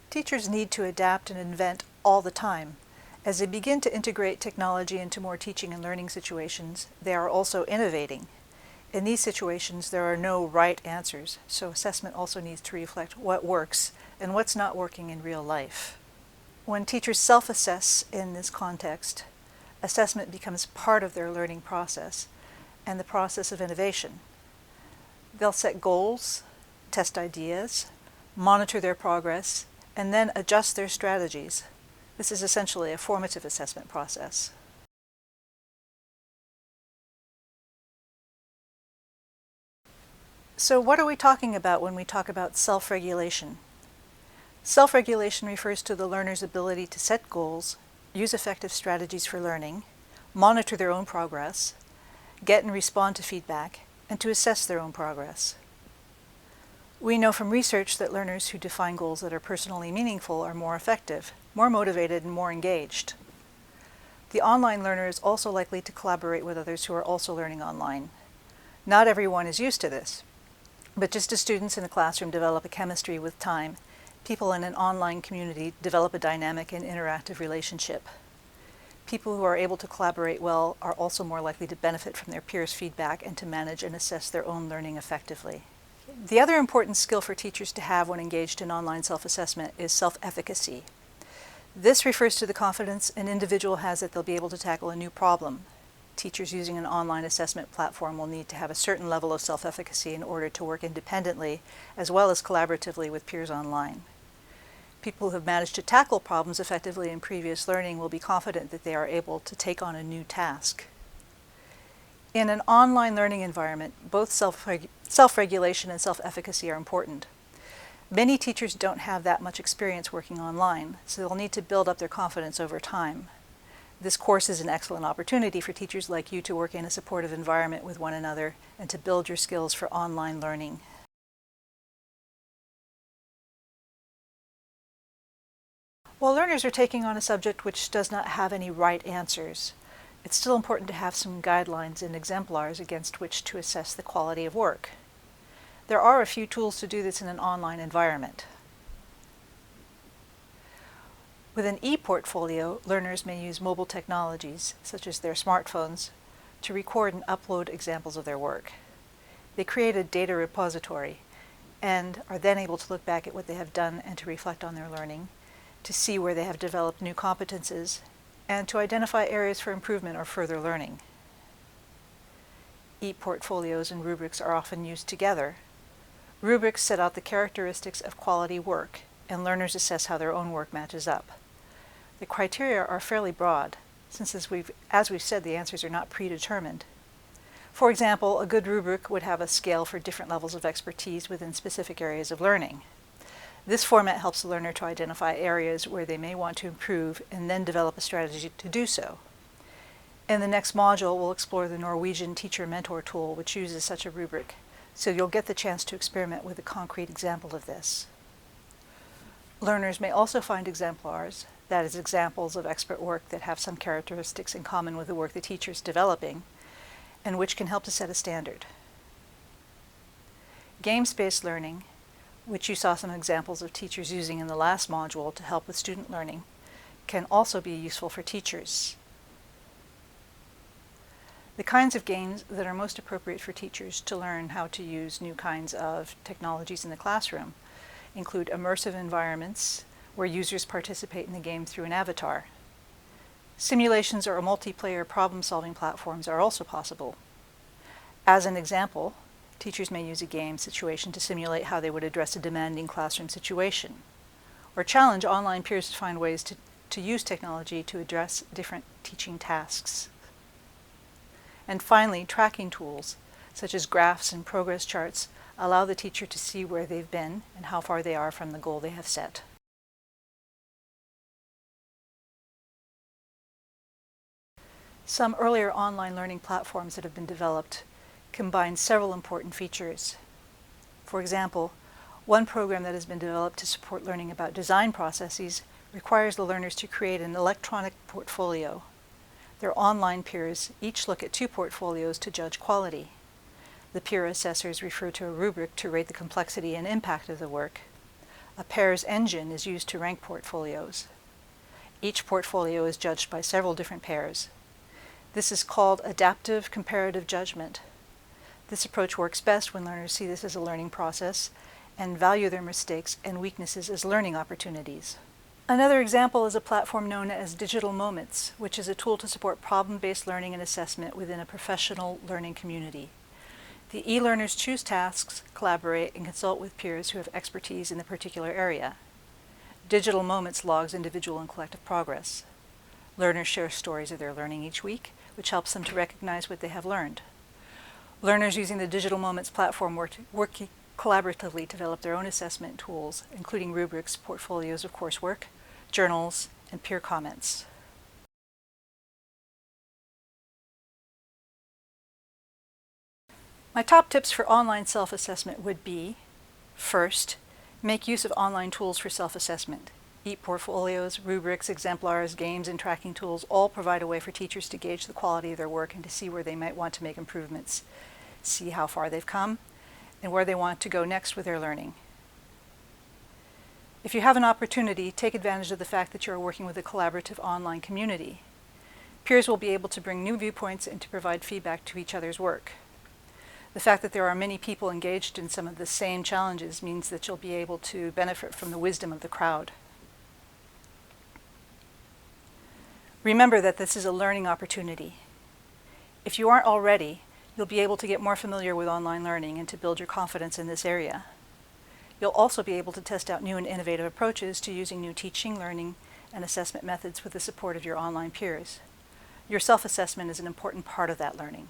Teachers need to adapt and invent all the time. As they begin to integrate technology into more teaching and learning situations, they are also innovating. In these situations, there are no right answers, so assessment also needs to reflect what works and what's not working in real life. When teachers self-assess in this context, assessment becomes part of their learning process and the process of innovation. They'll set goals, test ideas, monitor their progress, and then adjust their strategies. This is essentially a formative assessment process. So what are we talking about when we talk about self-regulation? Self-regulation refers to the learner's ability to set goals, use effective strategies for learning, monitor their own progress, get and respond to feedback, and to assess their own progress. We know from research that learners who define goals that are personally meaningful are more effective, more motivated, and more engaged. The online learner is also likely to collaborate with others who are also learning online. Not everyone is used to this, but just as students in a classroom develop a chemistry with time, people in an online community develop a dynamic and interactive relationship. People who are able to collaborate well are also more likely to benefit from their peers' feedback and to manage and assess their own learning effectively. The other important skill for teachers to have when engaged in online self-assessment is self-efficacy. This refers to the confidence an individual has that they'll be able to tackle a new problem. Teachers using an online assessment platform will need to have a certain level of self-efficacy in order to work independently as well as collaboratively with peers online. People who have managed to tackle problems effectively in previous learning will be confident that they are able to take on a new task. In an online learning environment, both self-regulation and self-efficacy are important. Many teachers don't have that much experience working online, so they'll need to build up their confidence over time. This course is an excellent opportunity for teachers like you to work in a supportive environment with one another and to build your skills for online learning. While learners are taking on a subject which does not have any right answers, it's still important to have some guidelines and exemplars against which to assess the quality of work. There are a few tools to do this in an online environment. With an e-portfolio, learners may use mobile technologies, such as their smartphones, to record and upload examples of their work. They create a data repository and are then able to look back at what they have done and to reflect on their learning, to see where they have developed new competences, and to identify areas for improvement or further learning. E-portfolios and rubrics are often used together. Rubrics set out the characteristics of quality work, and learners assess how their own work matches up. The criteria are fairly broad, since as we've said, the answers are not predetermined. For example, a good rubric would have a scale for different levels of expertise within specific areas of learning. This format helps the learner to identify areas where they may want to improve and then develop a strategy to do so. In the next module, we'll explore the Norwegian Teacher Mentor tool, which uses such a rubric, so you'll get the chance to experiment with a concrete example of this. Learners may also find exemplars, that is, examples of expert work that have some characteristics in common with the work the teacher is developing, and which can help to set a standard. Games-based learning, which you saw some examples of teachers using in the last module to help with student learning, can also be useful for teachers. The kinds of games that are most appropriate for teachers to learn how to use new kinds of technologies in the classroom include immersive environments where users participate in the game through an avatar. Simulations or multiplayer problem-solving platforms are also possible. As an example, teachers may use a game situation to simulate how they would address a demanding classroom situation, or challenge online peers to find ways to use technology to address different teaching tasks. And finally, tracking tools, such as graphs and progress charts, allow the teacher to see where they've been and how far they are from the goal they have set. Some earlier online learning platforms that have been developed combine several important features. For example, one program that has been developed to support learning about design processes requires the learners to create an electronic portfolio. Their online peers each look at 2 portfolios to judge quality. The peer assessors refer to a rubric to rate the complexity and impact of the work. A pairs engine is used to rank portfolios. Each portfolio is judged by several different pairs. This is called adaptive comparative judgment. This approach works best when learners see this as a learning process and value their mistakes and weaknesses as learning opportunities. Another example is a platform known as Digital Moments, which is a tool to support problem-based learning and assessment within a professional learning community. The e-learners choose tasks, collaborate, and consult with peers who have expertise in the particular area. Digital Moments logs individual and collective progress. Learners share stories of their learning each week, which helps them to recognize what they have learned. Learners using the Digital Moments platform work collaboratively to develop their own assessment tools, including rubrics, portfolios of coursework, journals, and peer comments. My top tips for online self-assessment would be: first, make use of online tools for self-assessment. E-portfolios, rubrics, exemplars, games, and tracking tools all provide a way for teachers to gauge the quality of their work and to see where they might want to make improvements, see how far they've come, and where they want to go next with their learning. If you have an opportunity, take advantage of the fact that you are working with a collaborative online community. Peers will be able to bring new viewpoints and to provide feedback to each other's work. The fact that there are many people engaged in some of the same challenges means that you'll be able to benefit from the wisdom of the crowd. Remember that this is a learning opportunity. If you aren't already, you'll be able to get more familiar with online learning and to build your confidence in this area. You'll also be able to test out new and innovative approaches to using new teaching, learning, and assessment methods with the support of your online peers. Your self-assessment is an important part of that learning.